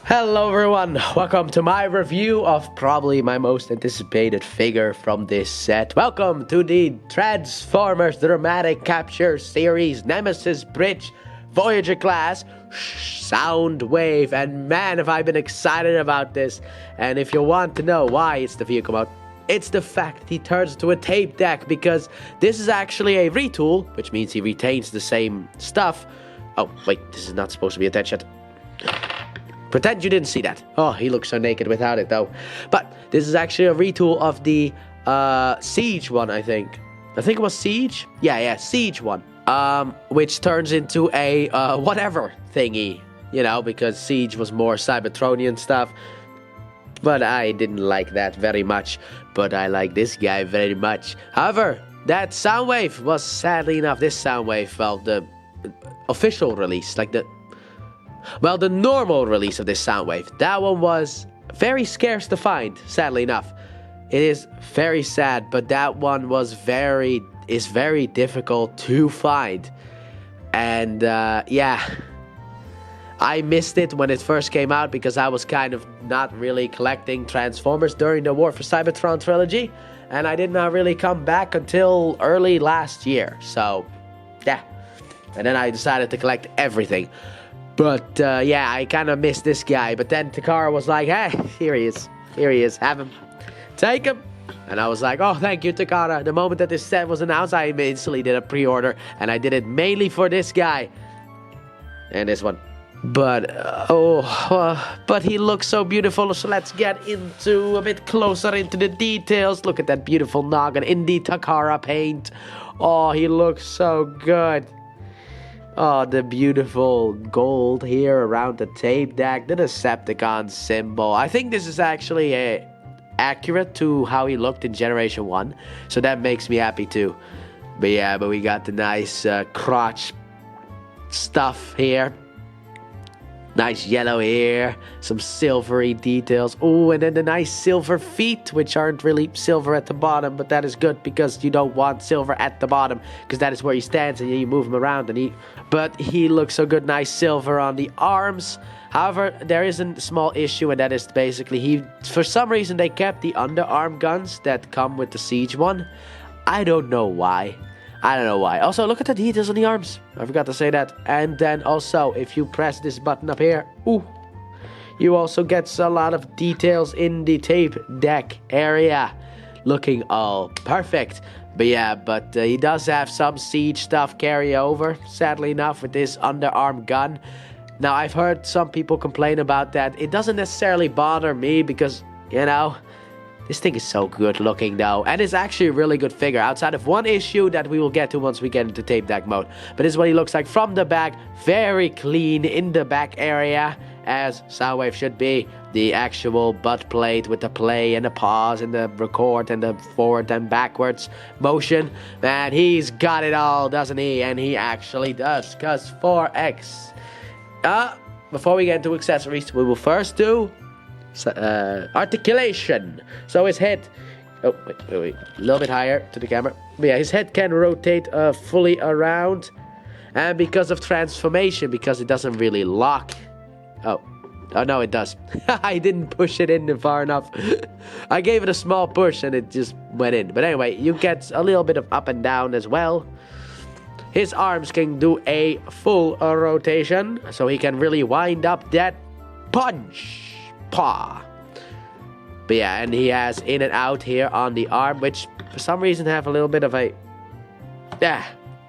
Hello everyone, welcome to my review of probably my most anticipated figure from this set. Welcome to the Transformers Dramatic Capture Series Nemesis Bridge Voyager class Soundwave. And man, have I been excited about this. And if you want to know why it's the vehicle mode, it's the fact he turns to a tape deck, because this is actually a retool, which means he retains the same stuff. Oh wait, this is not supposed to be attached yet. Pretend you didn't see that. Oh, he looks so naked without it, though. But this is actually a retool of the Siege one, I think. I think it was Siege? Yeah, Siege one. Which turns into a whatever thingy. You know, because Siege was more Cybertronian stuff. But I didn't like that very much. But I like this guy very much. However, that Soundwave was, sadly enough, this Soundwave, well, the official release, like the normal release of this Soundwave, that one was very scarce to find, sadly enough. It is very sad, but that one is very difficult to find. And yeah, I missed it when it first came out because I was kind of not really collecting Transformers during the War for Cybertron trilogy, and I did not really come back until early last year. So yeah, and then I decided to collect everything. But, yeah, I kind of missed this guy. But then Takara was like, hey, here he is, have him. Take him. And I was like, oh, thank you, Takara. The moment that this set was announced, I instantly did a pre-order. And I did it mainly for this guy. And this one. But, but he looks so beautiful. So let's get into a bit closer into the details. Look at that beautiful noggin in the Takara paint. Oh, he looks so good. Oh, the beautiful gold here around the tape deck, the Decepticon symbol. I think this is actually accurate to how he looked in Generation 1, so that makes me happy too. But yeah, we got the nice crotch stuff here. Nice yellow hair, some silvery details. Oh, and then the nice silver feet, which aren't really silver at the bottom, but that is good because you don't want silver at the bottom, because that is where he stands and you move him around. But he looks so good, nice silver on the arms. However, there is a small issue, and that is basically for some reason they kept the underarm guns that come with the Siege one. I don't know why. Also, look at the details on the arms. I forgot to say that. And then also, if you press this button up here, ooh, you also get a lot of details in the tape deck area. Looking all perfect. But yeah, he does have some Siege stuff carry over, sadly enough, with this underarm gun. Now, I've heard some people complain about that. It doesn't necessarily bother me because, you know, this thing is so good looking though, and it's actually a really good figure outside of one issue that we will get to once we get into tape deck mode. But this is what he looks like from the back, very clean in the back area, as Soundwave should be. The actual butt plate with the play and the pause and the record and the forward and backwards motion. Man, he's got it all, doesn't he? And he actually does, cause 4X. Before we get into accessories, we will first do articulation. So his head, oh wait, a little bit higher to the camera. But yeah, his head can rotate fully around, and because of transformation, because it doesn't really lock. Oh no, it does. I didn't push it in far enough. I gave it a small push and it just went in. But anyway, you get a little bit of up and down as well. His arms can do a full rotation, so he can really wind up that punch. Paw. But yeah, and he has in and out here on the arm, which for some reason have a little bit of a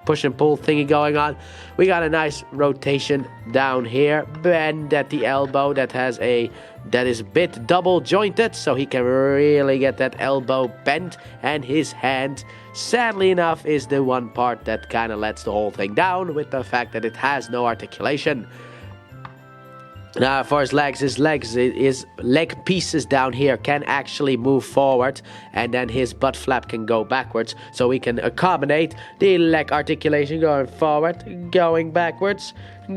push and pull thingy going on. We got a nice rotation down here, bend at the elbow that is a bit double jointed, so he can really get that elbow bent. And his hand, sadly enough, is the one part that kind of lets the whole thing down, with the fact that it has no articulation. Now, for his leg pieces down here can actually move forward, and then his butt flap can go backwards, so we can accommodate the leg articulation going forward, going backwards,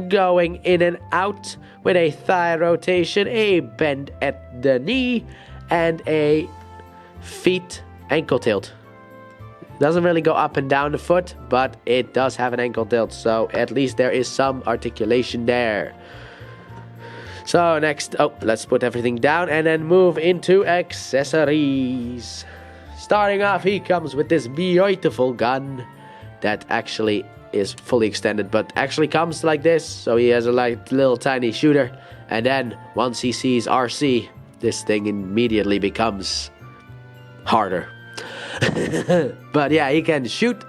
going in and out, with a thigh rotation, a bend at the knee, and a feet ankle tilt. Doesn't really go up and down the foot, but it does have an ankle tilt, so at least there is some articulation there. So next, let's put everything down and then move into accessories. Starting off, he comes with this beautiful gun that actually is fully extended, but actually comes like this. So he has a little tiny shooter, and then once he sees RC, this thing immediately becomes harder. But yeah, he can shoot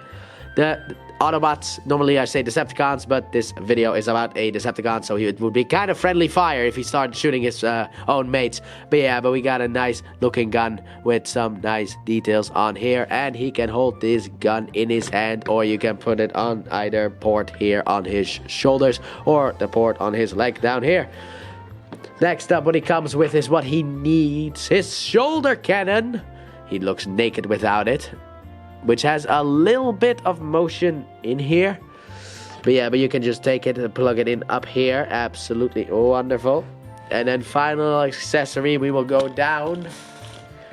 the Autobots. Normally I say Decepticons, but this video is about a Decepticon, so it would be kind of friendly fire if he started shooting his own mates. But yeah, we got a nice looking gun with some nice details on here, and he can hold this gun in his hand, or you can put it on either port here on his shoulders or the port on his leg down here. Next up, what he comes with is what he needs, his shoulder cannon. He looks naked without it, which has a little bit of motion in here. But yeah, but you can just take it and plug it in up here. Absolutely wonderful. And then final accessory, we will go down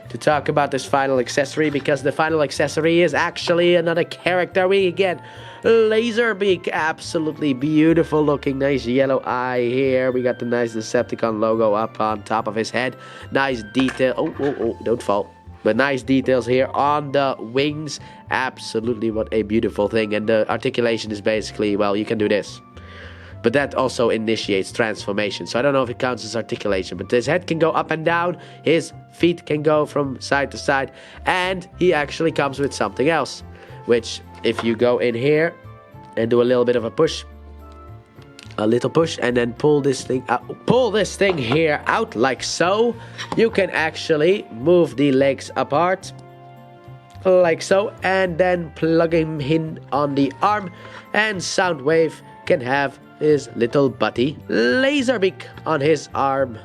to talk about this final accessory, because the final accessory is actually another character. We get Laserbeak. Absolutely beautiful looking, nice yellow eye here. We got the nice Decepticon logo up on top of his head. Nice detail. Oh, don't fall. But nice details here on the wings. Absolutely, what a beautiful thing. And the articulation is basically, well, you can do this. But that also initiates transformation. So I don't know if it counts as articulation. But his head can go up and down. His feet can go from side to side. And he actually comes with something else, which if you go in here and do a little bit of a push, and then pull this thing out, pull this thing here out like so, you can actually move the legs apart like so, and then plug him in on the arm, and Soundwave can have his little buddy Laserbeak on his arm.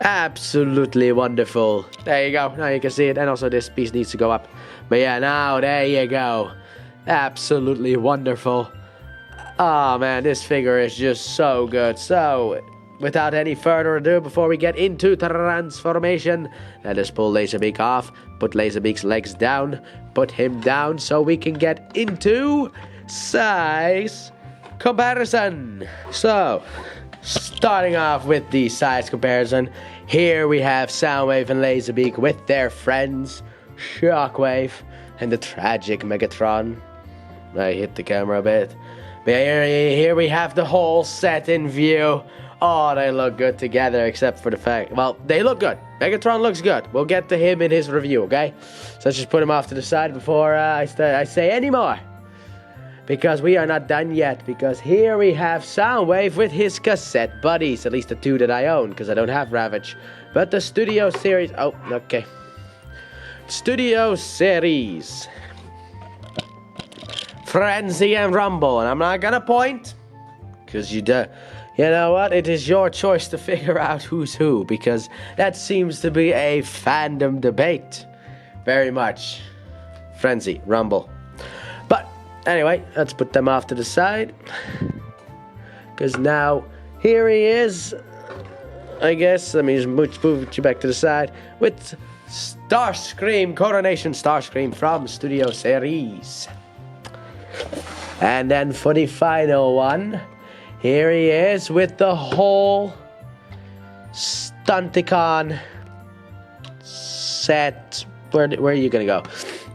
Absolutely wonderful. There you go, now you can see it. And also this piece needs to go up, but yeah, now there you go. Absolutely wonderful. Oh man, this figure is just so good. So, without any further ado, before we get into transformation, let us pull Laserbeak off, put Laserbeak's legs down, put him down, so we can get into size comparison. So, starting off with the size comparison, here we have Soundwave and Laserbeak with their friends, Shockwave and the tragic Megatron. I hit the camera a bit. But here we have the whole set in view. Oh, they look good together, except for the fact, well, they look good. Megatron looks good. We'll get to him in his review, okay? So let's just put him off to the side before I say any more. Because we are not done yet. Because here we have Soundwave with his cassette buddies. At least the two that I own, because I don't have Ravage. But the Studio Series, oh, okay. Studio Series. Frenzy and Rumble, and I'm not gonna point, because you know what, it is your choice to figure out who's who, because that seems to be a fandom debate, very much. Frenzy, Rumble. But anyway, let's put them off to the side, because now here he is, I guess. Let me just move you back to the side with Starscream, Coronation Starscream from Studio Series. And then for the final one, here he is with the whole Stunticon set. Where are you gonna go?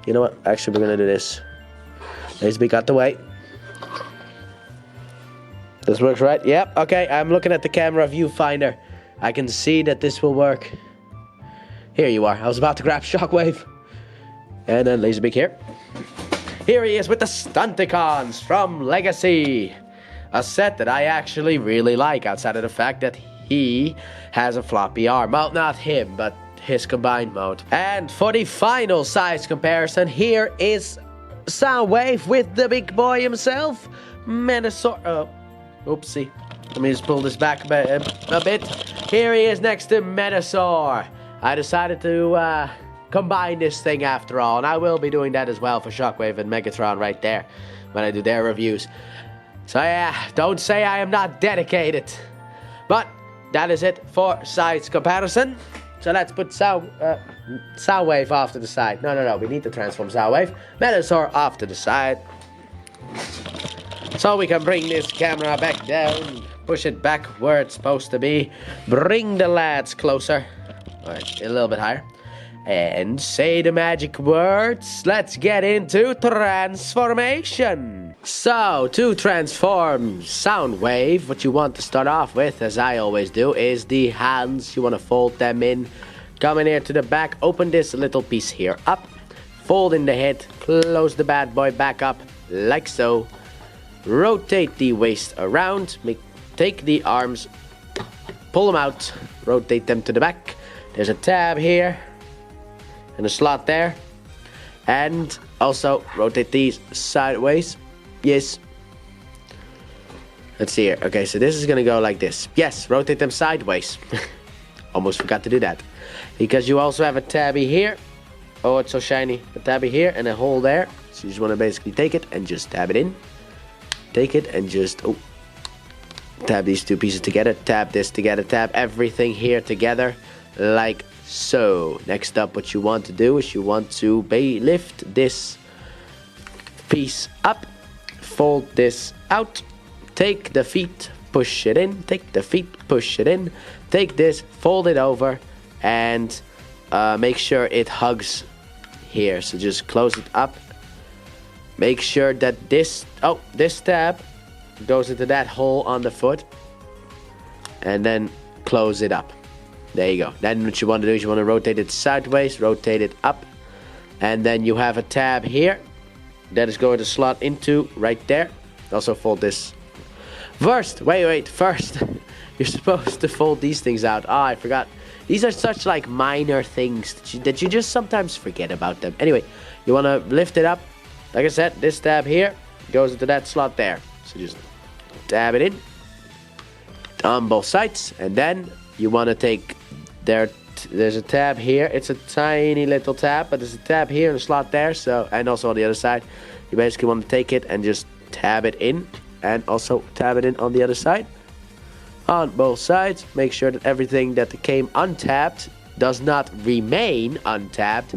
You know what? Actually, we're gonna do this. Laserbeak out the way. This works, right? Yep. Okay, I'm looking at the camera viewfinder. I can see that this will work. Here you are. I was about to grab Shockwave. And then Laserbeak here. Here he is with the Stunticons from Legacy. A set that I actually really like, outside of the fact that he has a floppy arm. Well, not him, but his combined mode. And for the final size comparison, here is Soundwave with the big boy himself, Menasor. Oh, oopsie. Let me just pull this back a bit. Here he is next to Menasor. I decided to combine this thing after all, and I will be doing that as well for Shockwave and Megatron right there when I do their reviews. So yeah, don't say I am not dedicated. But that is it for size comparison. So let's put Soundwave off to the side. No, we need to transform Soundwave. Menasor off to the side. So we can bring this camera back down, push it back where it's supposed to be, bring the lads closer, alright, a little bit higher, and say the magic words. Let's get into transformation. So, to transform Soundwave, what you want to start off with, as I always do, is the hands. You want to fold them in, come in here to the back, open this little piece here up, fold in the head, close the bad boy back up, like so. Rotate the waist around, take the arms, pull them out, rotate them to the back. There's a tab here, and a slot there. And also rotate these sideways. Yes. Let's see here. Okay, so this is gonna go like this. Yes, rotate them sideways. Almost forgot to do that. Because you also have a tabby here. Oh, it's so shiny. A tabby here and a hole there. So you just wanna basically take it and just tab it in. Take it and just, tab these two pieces together. Tab this together. Tab everything here together. Like so. Next up, what you want to do is you want to lift this piece up. Fold this out, take the feet, push it in, take the feet, push it in, take this, fold it over, and make sure it hugs here. So just close it up. Make sure that this tab goes into that hole on the foot, and then close it up. There you go. Then what you want to do is you want to rotate it sideways, rotate it up, and then you have a tab here that is going to slot into right there. Also fold this. First, first, you're supposed to fold these things out. Oh, I forgot. These are such like minor things that you just sometimes forget about them. Anyway, you want to lift it up. Like I said, this tab here goes into that slot there. So just tab it in on both sides. And then you want to take there's a tab here. It's a tiny little tab, but there's a tab here and a slot there. So, and also on the other side, you basically want to take it and just tab it in, and also tab it in on the other side. On both sides, make sure that everything that came untapped does not remain untapped.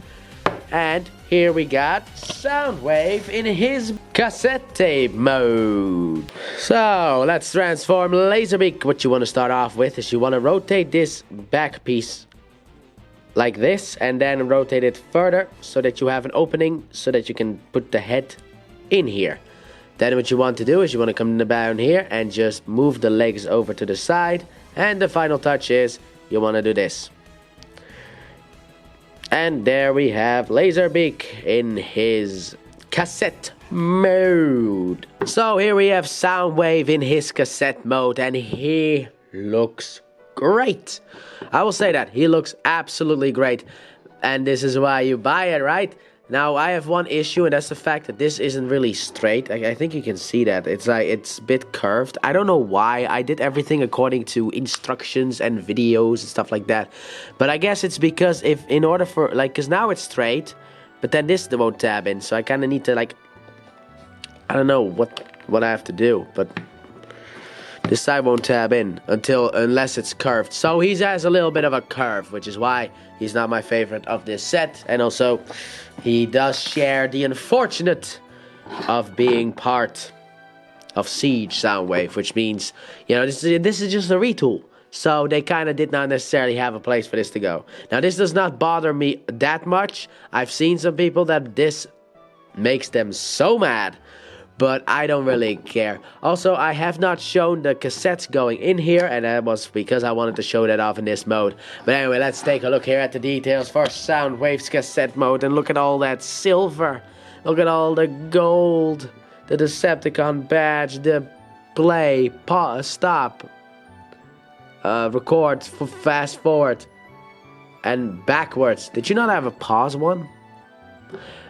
And here we got Soundwave in his cassette tape mode. So let's transform Laserbeak. What you want to start off with is you want to rotate this back piece like this, and then rotate it further so that you have an opening so that you can put the head in here. Then what you want to do is you want to come down here and just move the legs over to the side, and the final touch is you want to do this. And there we have Laserbeak in his cassette mode. So here we have Soundwave in his cassette mode, and he looks great. I will say that he looks absolutely great, and this is why you buy it, right? Now I have one issue, and that's the fact that this isn't really straight. I think you can see that it's like it's a bit curved. I don't know why. I did everything according to instructions and videos and stuff like that, but I guess it's because in order for because now it's straight, but then this won't tab in, so I kind of need to I don't know what I have to do, but this side won't tab in unless it's curved. So he has a little bit of a curve, which is why he's not my favorite of this set. And also, he does share the unfortunate of being part of Siege Soundwave, which means, you know, this is just a retool. So they kind of did not necessarily have a place for this to go. Now, this does not bother me that much. I've seen some people that this makes them so mad, but I don't really care. Also, I have not shown the cassettes going in here, and that was because I wanted to show that off in this mode. But anyway, let's take a look here at the details for Soundwave's cassette mode, and look at all that silver. Look at all the gold, the Decepticon badge, the play, pause, stop, record, fast forward, and backwards. Did you not have a pause one?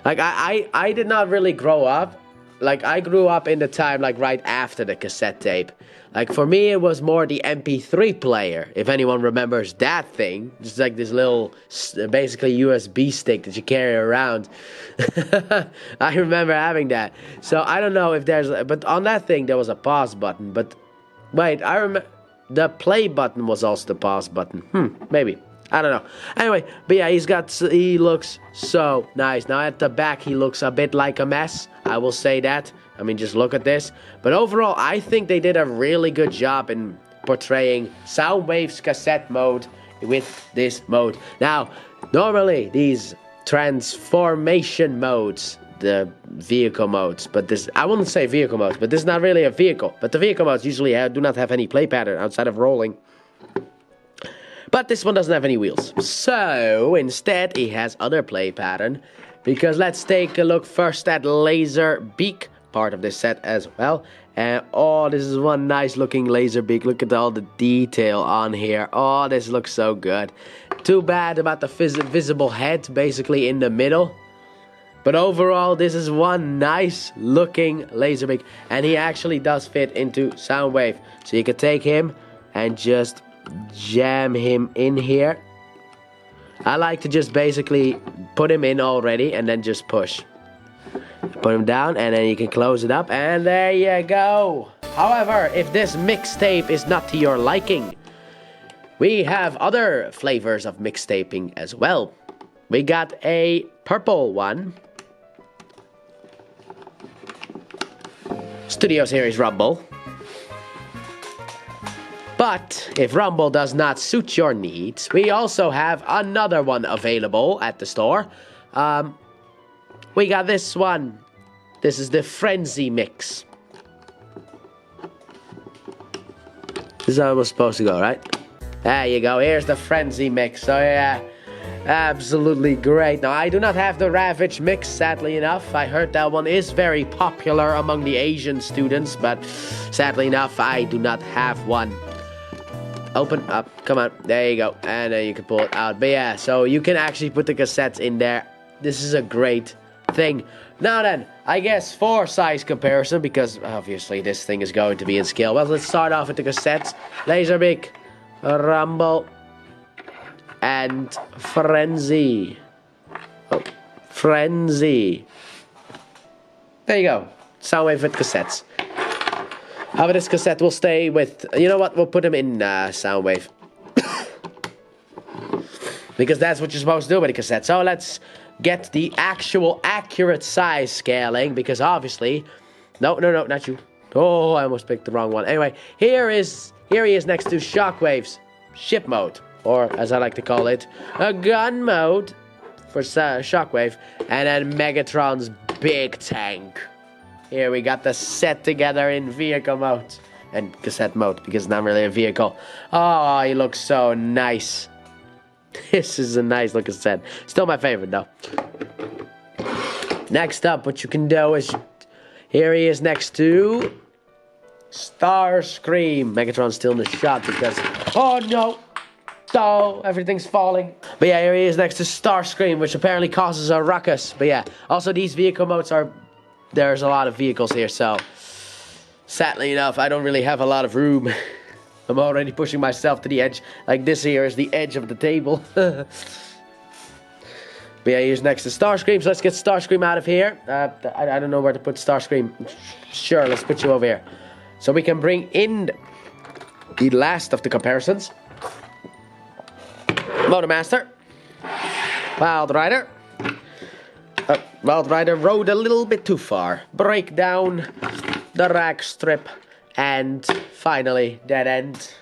Like, I did not really grow up. Like, I grew up in the time, like, right after the cassette tape. Like, for me, it was more the MP3 player, if anyone remembers that thing. Just like this little, basically, USB stick that you carry around. I remember having that. So, I don't know if there's, but on that thing, there was a pause button. But, wait, I remember, the play button was also the pause button. Maybe. I don't know. Anyway, but yeah, he looks so nice. Now at the back, he looks a bit like a mess. I will say that. I mean, just look at this. But overall, I think they did a really good job in portraying Soundwave's cassette mode with this mode. Now, normally these transformation modes, the vehicle modes, but this, I wouldn't say vehicle modes, but this is not really a vehicle. But the vehicle modes usually do not have any play pattern outside of rolling. But this one doesn't have any wheels. So, instead, it has other play pattern. Because let's take a look first at Laserbeak, part of this set as well. And oh, this is one nice looking Laserbeak. Look at all the detail on here. Oh, this looks so good. Too bad about the visible head basically in the middle. But overall, this is one nice looking Laserbeak. And he actually does fit into Soundwave. So you can take him and just jam him in here. I like to just basically put him in already and then just push. Put him down and then you can close it up and there you go. However, if this mixtape is not to your liking, we have other flavors of mixtaping as well. We got a purple one. Studio Series Rumble. But if Rumble does not suit your needs, we also have another one available at the store. We got this one. This is the Frenzy Mix. This is how it was supposed to go, right? There you go. Here's the Frenzy Mix. So yeah, absolutely great. Now, I do not have the Ravage Mix, sadly enough. I heard that one is very popular among the Asian students, but sadly enough, I do not have one. Open up, come on, there you go, and then you can pull it out. But yeah, so you can actually put the cassettes in there. This is a great thing. Now then, I guess for size comparison, because obviously this thing is going to be in scale. Well, let's start off with the cassettes. Laserbeak, Rumble, and Frenzy. Oh, Frenzy. There you go, Soundwave with cassettes. However, this cassette will stay with, you know what, we'll put them in Soundwave. Because that's what you're supposed to do with a cassette. So let's get the actual accurate size scaling, because obviously, no, not you. Oh, I almost picked the wrong one. Anyway, here he is next to Shockwave's ship mode, or as I like to call it, a gun mode for Shockwave, and then Megatron's big tank. Here we got the set together in vehicle mode and cassette mode, because it's not really a vehicle. Oh, he looks so nice. This is a nice looking set. Still my favorite though. Next up, what you can do is, here he is next to Starscream. Megatron's still in the shot because, oh no, oh, everything's falling. But yeah, here he is next to Starscream, which apparently causes a ruckus. But yeah, also these vehicle modes are, there's a lot of vehicles here, so sadly enough, I don't really have a lot of room. I'm already pushing myself to the edge. Like this here is the edge of the table. But yeah, here's next to Starscream, so let's get Starscream out of here. I don't know where to put Starscream. Sure, let's put you over here. So we can bring in the last of the comparisons. Motormaster. Wild Rider. Wild Rider rode a little bit too far. Breakdown, the rack strip, and finally, Dead End.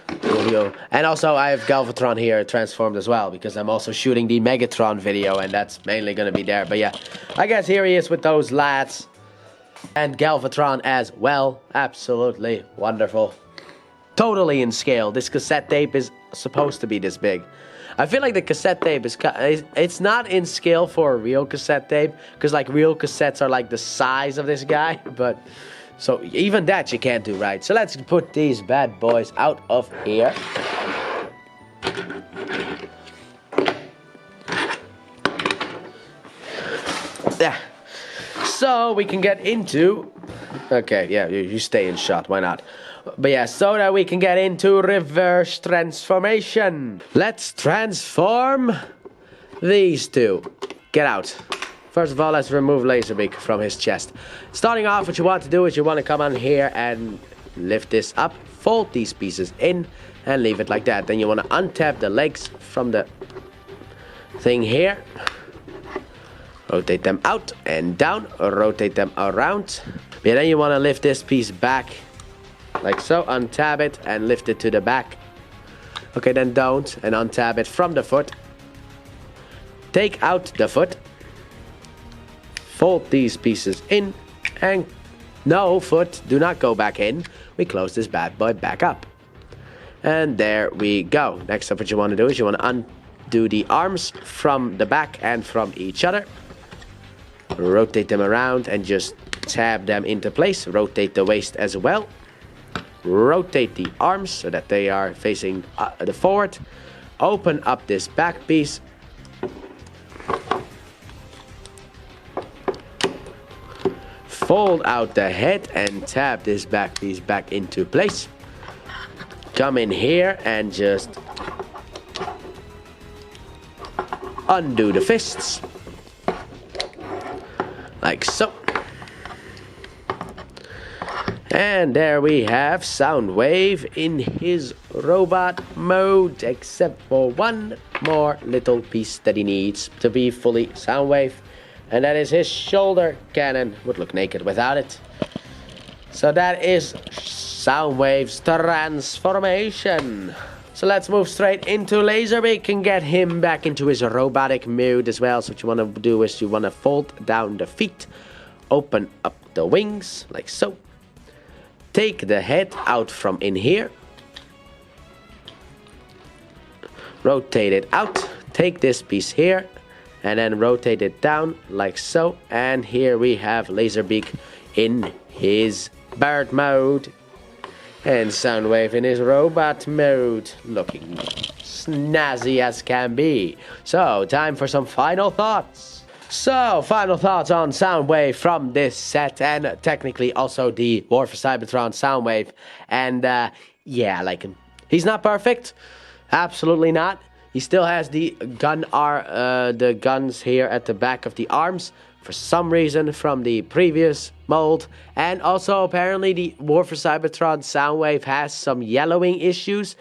There we go. And also, I have Galvatron here transformed as well, because I'm also shooting the Megatron video, and that's mainly going to be there. But yeah, I guess here he is with those lads. And Galvatron as well. Absolutely wonderful. Totally in scale. This cassette tape is supposed to be this big. I feel like the cassette tape is, it's not in scale for a real cassette tape, because like real cassettes are like the size of this guy, but so even that you can't do right. So let's put these bad boys out of here. Yeah. So we can get into, okay, yeah, you stay in shot, why not? But yeah, so that we can get into reverse transformation. Let's transform these two. Get out. First of all, let's remove Laserbeak from his chest. Starting off, what you want to do is you want to come on here and lift this up, fold these pieces in, and leave it like that. Then you want to untap the legs from the thing here. rotate them out and down, rotate them around. But then you want to lift this piece back, like so, untab it and lift it to the back. Okay, then don't, and untab it from the foot. Take out the foot. Fold these pieces in, and no, foot, do not go back in. We close this bad boy back up. And there we go. Next up, what you want to do is you want to undo the arms from the back and from each other. Rotate them around and just tab them into place. Rotate the waist as well. Rotate the arms so that they are facing the forward. Open up this back piece. Fold out the head and tab this back piece back into place. Come in here and just undo the fists. Like so. And there we have Soundwave in his robot mode, except for one more little piece that he needs to be fully Soundwave. And that is his shoulder cannon. Would look naked without it. So that is Soundwave's transformation. So let's move straight into Laserbeak and get him back into his robotic mode as well. So what you want to do is you want to fold down the feet. Open up the wings, like so. Take the head out from in here. Rotate it out. Take this piece here. And then rotate it down like so. And here we have Laserbeak in his bird mode. And Soundwave in his robot mode. Looking snazzy as can be. So, time for some final thoughts. So, final thoughts on Soundwave from this set. And technically also the War for Cybertron Soundwave. And yeah, like, he's not perfect. Absolutely not. He still has the guns here at the back of the arms for some reason from the previous mold. And also apparently the War for Cybertron Soundwave has some yellowing issues.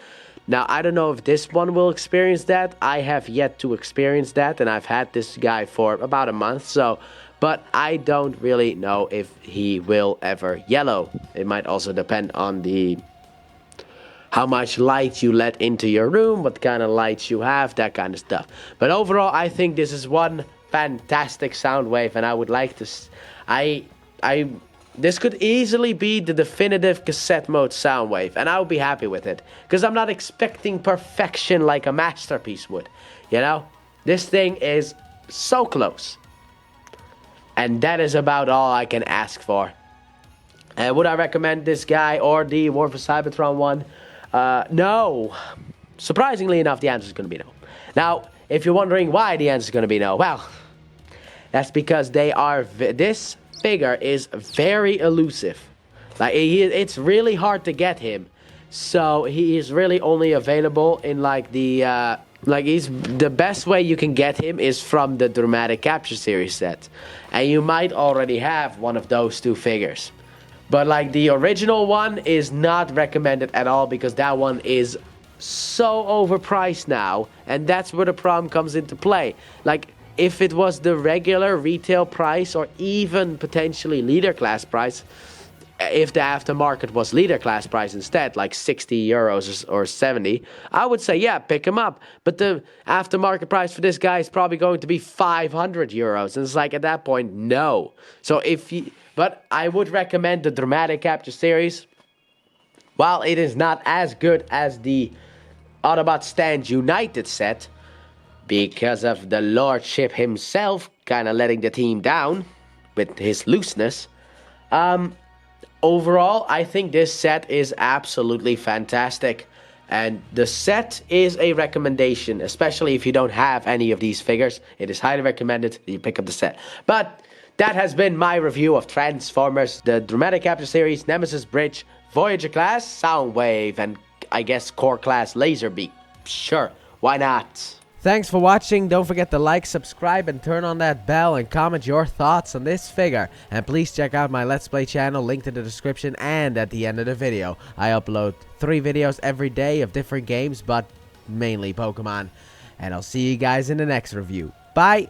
Now I don't know if this one will experience that. I have yet to experience that, and I've had this guy for about a month. So, but I don't really know if he will ever yellow. It might also depend on the how much light you let into your room, what kind of lights you have, that kind of stuff. But overall, I think this is one fantastic Soundwave, and I would like to... This could easily be the definitive cassette mode Soundwave, and I would be happy with it. Because I'm not expecting perfection like a masterpiece would, you know? This thing is so close. And that is about all I can ask for. Would I recommend this guy or the War for Cybertron one? No. Surprisingly enough, the answer is going to be no. Now, if you're wondering why the answer is going to be no, well, that's because this figure is very elusive. Like, it's really hard to get him. So, he is really only available in, like, the best way you can get him is from the Dramatic Capture Series set. And you might already have one of those two figures. But like the original one is not recommended at all because that one is so overpriced now. And that's where the problem comes into play. Like if it was the regular retail price or even potentially leader class price, if the aftermarket was leader class price instead, like 60 euros or 70, I would say, yeah, pick him up. But the aftermarket price for this guy is probably going to be 500 euros. And it's like at that point, no. So but I would recommend the Dramatic Capture Series. While it is not as good as the Autobot Stand United set, because of the Lordship himself kind of letting the team down with his looseness, overall, I think this set is absolutely fantastic. And the set is a recommendation, especially if you don't have any of these figures. It is highly recommended that you pick up the set. But that has been my review of Transformers, the Dramatic Capture Series, Nemesis Bridge, Voyager class, Soundwave, and I guess Core class Laserbeak. Sure, why not? Thanks for watching. Don't forget to like, subscribe, and turn on that bell and comment your thoughts on this figure. And please check out my Let's Play channel, linked in the description and at the end of the video. I upload 3 videos every day of different games, but mainly Pokemon. And I'll see you guys in the next review. Bye!